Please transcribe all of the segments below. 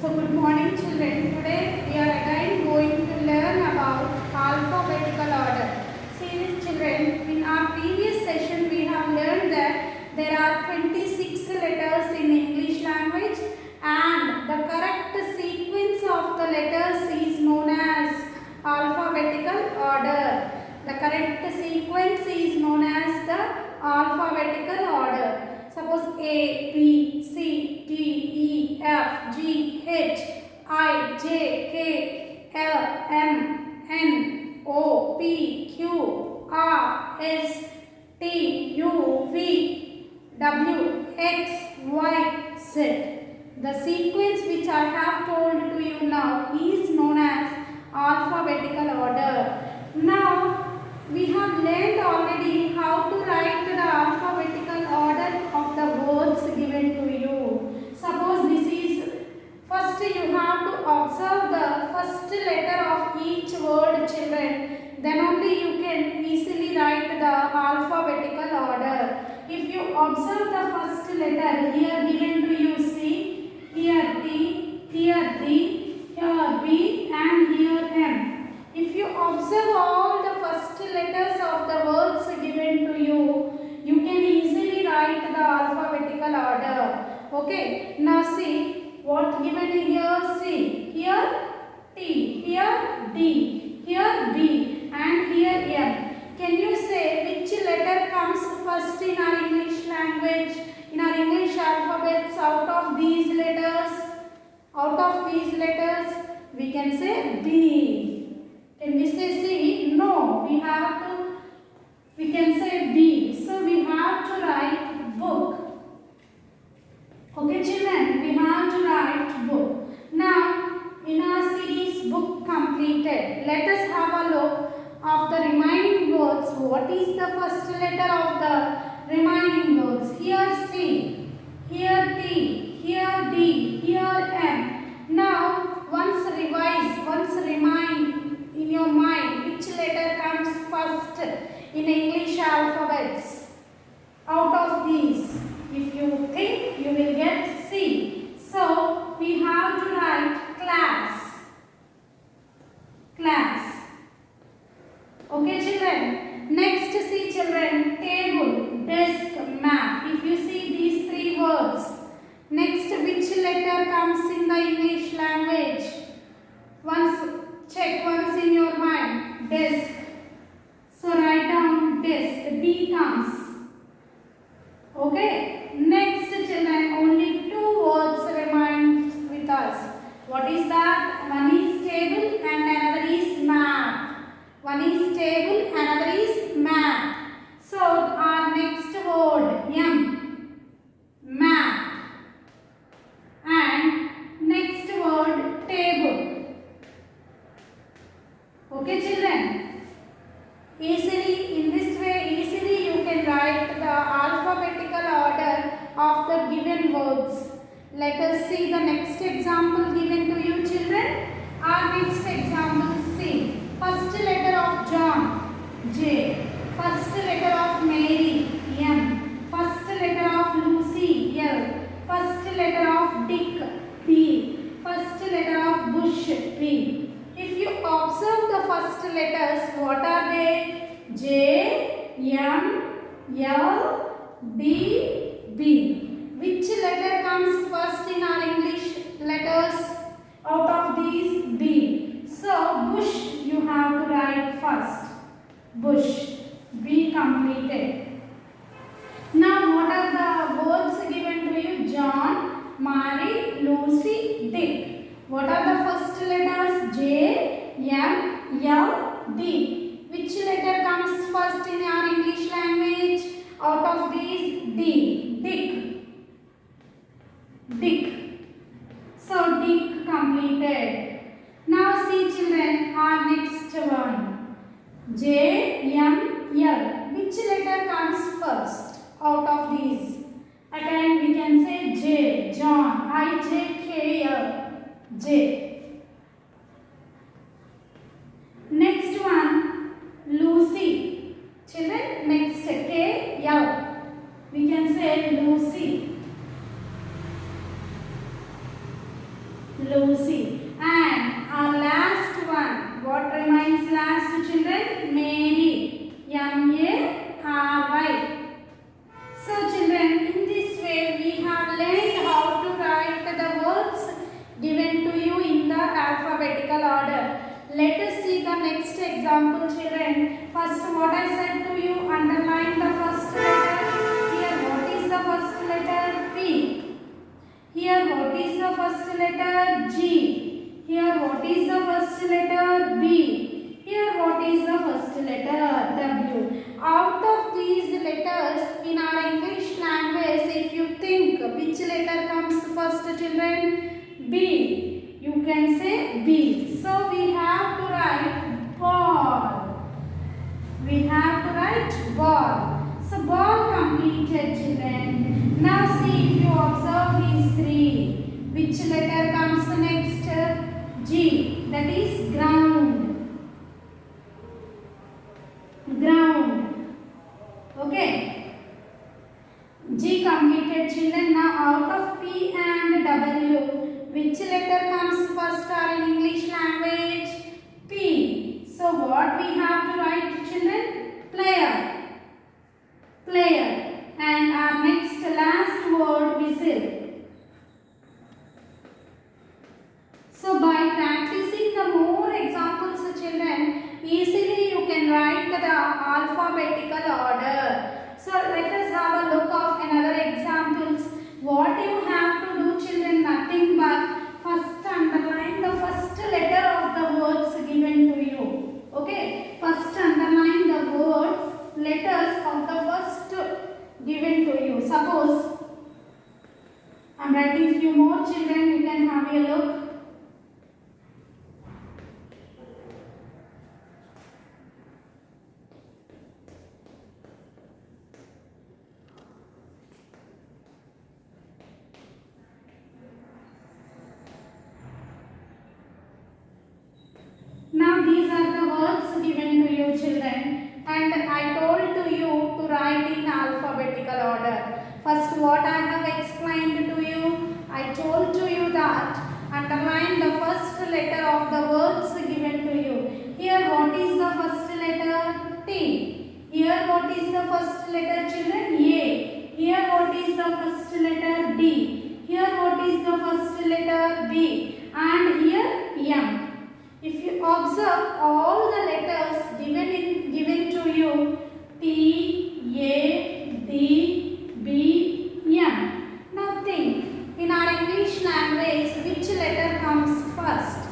So good morning children. Today we are again going to learn about alphabetical order. See children, in our previous session we have learned that there are 26 letters in English language and the correct sequence of the letters is known as alphabetical order. The correct sequence is known as the alphabetical order. Suppose A, B, C, D, E, F, G, H, I, J, K, L, M, N, O, P, Q, R, S, T, U, V, W, X, Y, Z. The sequence which I have told to you now is known as alphabetical order. Now, we have learned already how to write the alphabetical order of the words given to you. Suppose this is, first you have to observe the first letter of each word children. Then only you can easily write the alphabetical order. If you observe the first letter here given to you, see, here T, here D, here B and here M. If you observe all the first letters of the words given to you, you can easily write the alphabetical order. Okay. Now see what given here. See here T, here D, here B and here M. Can you say which letter comes first in our English language, in our English alphabets out of these letters? Out of these letters, we can say B. Can we say C? No, we can say B. So we have to write book. Okay children, we have to write book. Now, in our series book completed, let us have a look of the remaining words. What is the first letter of the remaining words? Here C, here T, here D, here M. Now, once revise, once remind in your mind which letter comes first in English alphabets. Out of these, if you think, you will get C. So, we have to write class. Class. Okay children. Next see children, table, desk, map. If you see these three words, next which letter comes in the English language? Check once in your mind. Desk. So write down desk. D comes. Okay. Next children, only two words remain with us. What is that? One is table and another is map. One is table, another is map. So our next word M. Map. And next word table. Okay children, easily in this way easily you can write the alphabetical order of the given words. Let us see the next example given to you children. Our next example, see, first letter of John, J, first letter of Mary, M, first letter of Lucy, L, first letter of Dick, B, first letter of Bush, B. If you observe the first letters, what are they? J, M, L, D, B. Which letter comes first in our English letters? Out of these, B. So, Bush you have to write first. Bush. B completed. Now, what are the words given to you? John, Mary, Lucy, Dick. What are the first letters? J, M, L, D. Which letter comes first in our English language? Out of these, D. Dick. Dick. So, Dick completed. Now, see children, our next one. J, M, L. Which letter comes first out of these? Again, we can say J. John. I, J, K, L. J. Next one, Lucy. Children, next K, L. We can say Lucy. Lucy. And our last one, what remains last, children? Mary. Mary. So children, in this way we have learned how to write the words given to you in the alphabetical order. Let us see the next example, children. First, what I said to you, underline the first letter. Here, what is the first letter? P. Here, what is the first letter? G. Here, what is the first letter? B. Here, what is the first letter? W. Out of these letters in our English language, if you think which letter comes first, children? B. You can say B. So we have to write ball. We have to write ball. So ball completed, children. Now see, if you observe these three, which letter comes next? G. That is ground. Ground. Okay. G completed, children. Now out of P and W, which letter comes first or in English language? P. So what we have to write, children? Player. Player. And our next last word, whistle. So by practicing the more examples, children, easily you can write the alphabetical order. So let us have a look of another examples. What you have to do, children, nothing but first underline the first letter of the words given to you. Okay, first underline the words, letters of the first given to you. Suppose I am writing few more, children, you can have a look. Now these are the words given to you, children, and I told to you to write in alphabetical order. First, what I have explained to you, I told to you that underline the first letter of the words given to you. Here, what is the first letter? T. Here, what is the first letter, children? A. Here, what is the first letter? D. Here, what is the first letter? B. And here, M. If you observe all the letters given to you, T, A, D, B, M. Now think, in our English language, which letter comes first?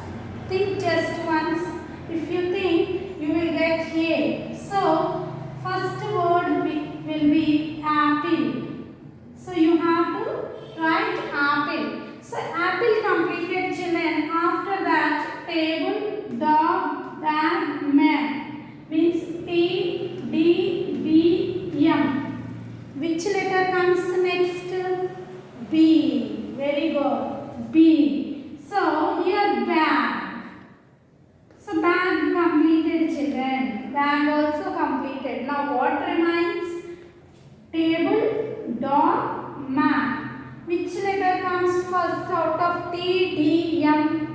Think just once. If you think, you will get A. So, first word will be apple. So, you have to write apple. So, apple completed, children. After that, table, dog, bag, man. Means T, D, B, M. Which letter comes next? B. Very good. B. So, here bag. So, bag completed, children. Bag also completed. Now, what remains? Table, dog, man. Which letter comes first out of T, D, M?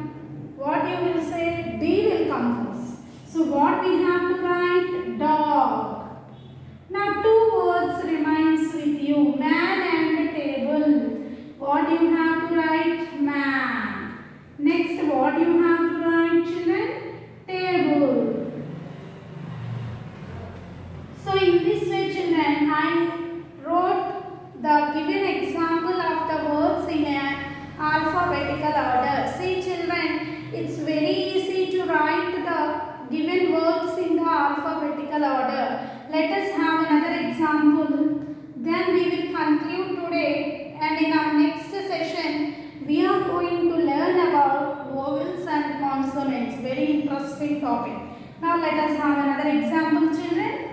What you will say? D will come first. So what we have to write? Dog. Now two words remains with you. Man and table. What you have to write? Man. Next, what you have to write, children? Table. So in this way, children, I wrote the given example of the words in an alphabetical order. See, children, it's very easy to write the given words in the alphabetical order. Let us have another example. Then we will conclude today, and in our next session we are going to learn about vowels and consonants. Very interesting topic. Now let us have another example, children.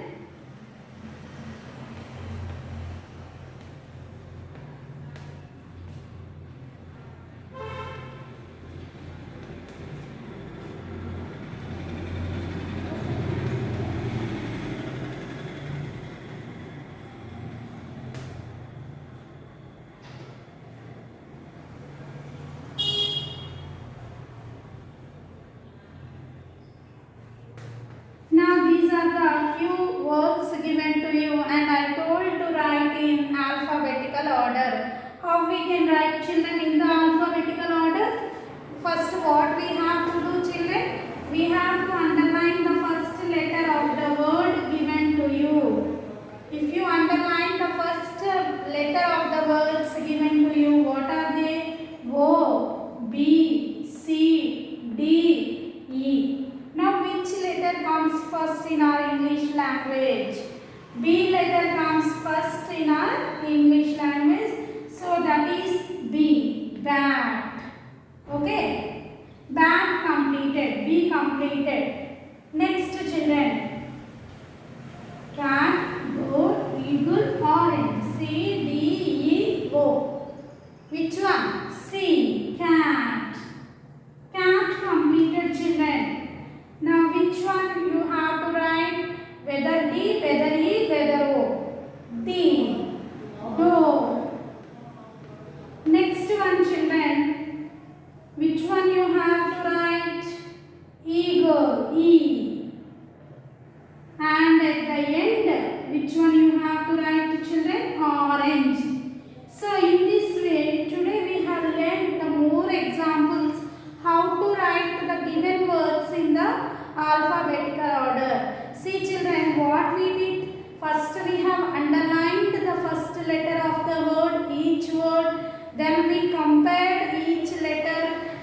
these are the few words given to you and I told to write in alphabetical order. How we can write, children, in the alphabetical order? First, what we have to do, children? We have to underline the first letter of the word given to you. If you underline the first letter of the words given to you, what are they? O, B, C, D, E. Now which letter comes first in our English language? B letter comes first in our English language. So that is B, bat. Okay. Bat completed. B completed. Next, children. Cat, goat, eagle, orange. C, D, E, O. Which one? C, cat. Cat completed, children. Now which one you have to write? Whether D, whether E, whether O. D. Dog. Next one, children. Which one you have to write? Eagle. E. And at the end, which one you have to write, children? Orange. So in this way, today we have learned the more examples how to write the given words in the alphabetical order. See, children, what we did? First we have underlined the first letter of the word, each word. Then we compared each letter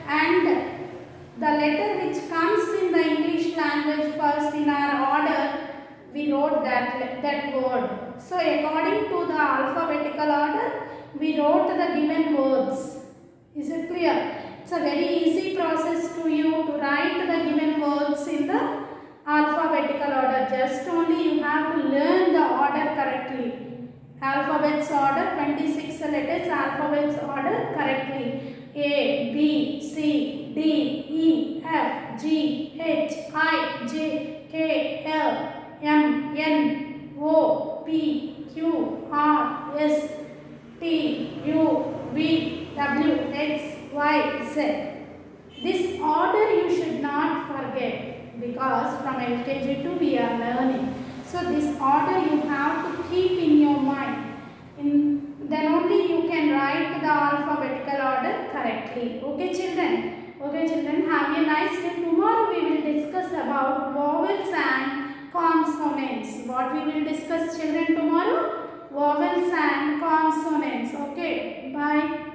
and the letter which comes in the English language first in our order, we wrote that word. So according to the alphabetical order, we wrote the given words. Is it clear? It's a very easy process to you to write the given words in the alphabetical order. Just only you have to learn the order correctly. Alphabets order, 26 letters, alphabets order correctly. A, B, C, D, E, F, G, H, I, J, K, L, M, N, O, P, Q, R, S, T, U, V, W, X, Y, Z. This order you should not forget because from LKG 2 we are learning. So this order you have to keep in your mind. Then only you can write the alphabetical order correctly. Okay, children? Okay, children, have a nice day. Tomorrow we will discuss about vowels and consonants. What we will discuss, children, tomorrow? Vowels and consonants. Okay, bye.